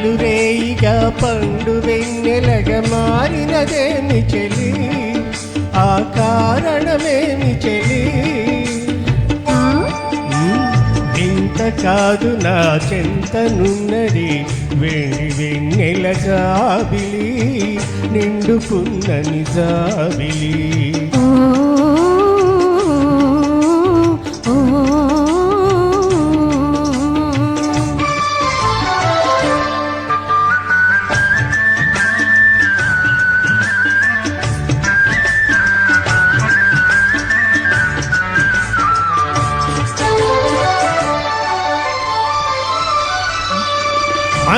పగలు రేయిగా పండు వెన్నెలగా మారినదేమి చెలి, ఆ కారణమేమి చెలి? ఇంత కాదు నా చెంతనున్నది వెండి వెన్నెల జాబిలి, నిండుకున్న నిజాబిలి.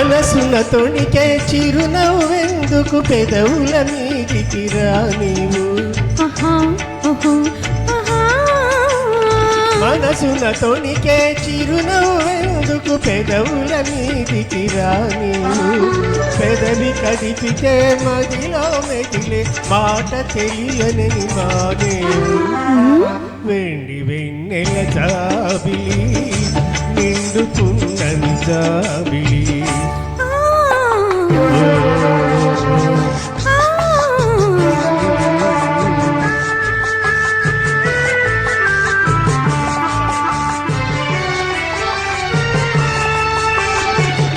మనసున తొణికే చిరునవ్వెందుకు పెదవుల మీదికి రా నీవు, మనసున తొణికే చిరునవ్వెందుకు పెదవుల మీదికి రా నీవు. పెదవి కదిపితే మదిలో మెదిలే మాట తెలియని మానేవు, వెండి వెన్నెల జాబిలి, నిండుకున్న నిజాబిలి.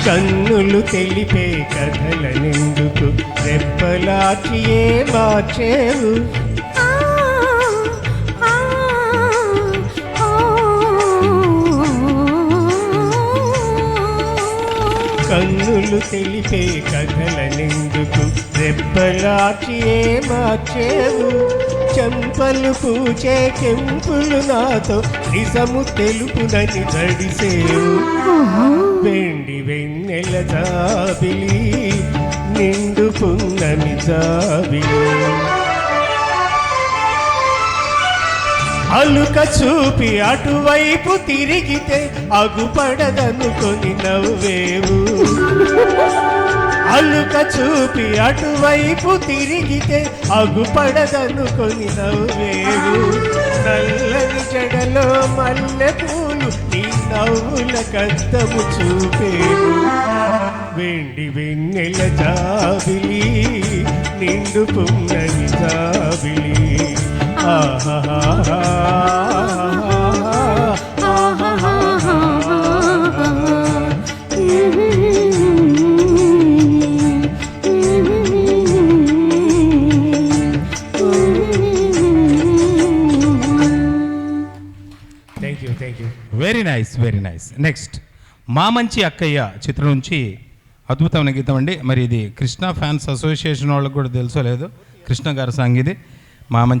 కన్నులు తెలిపే కథలనెందుకు రెప్పలాచియే మార్చేవు, కన్నులు తెలిపే కథలనెందుకు రెప్పలాచియే మార్చేవు. చెంపలు పూచే కెంపులు నాతో నిజము తెలుపునని జడిసేవు, వెండి వెన్నెల జాబిలి, నిండుకున్న నిజాబిలి. అలుక చూపి అటువైపు తిరిగితే అగుపడదనుకొని నవ్వేవు, అలుక చూపి అటువైపు తిరిగితే అగుపడదనుకొని నవ్వేవు. నల్లని జడలో మల్లె పూలు నీ నవ్వుల కద్దము చూపేవు, వెండి వెన్నెల జాబిలి, నిండుకున్న నిజాబిలి. Very nice, very nice. Next మా మంచి అక్కయ్య చిత్రం నుంచి అద్భుతమైన గీతం అండి. మరి ఇది కృష్ణ ఫ్యాన్స్ అసోసియేషన్ వాళ్ళకి కూడా తెలుసో లేదు, కృష్ణ గారి సాంగ్ ఇది. మా మంచి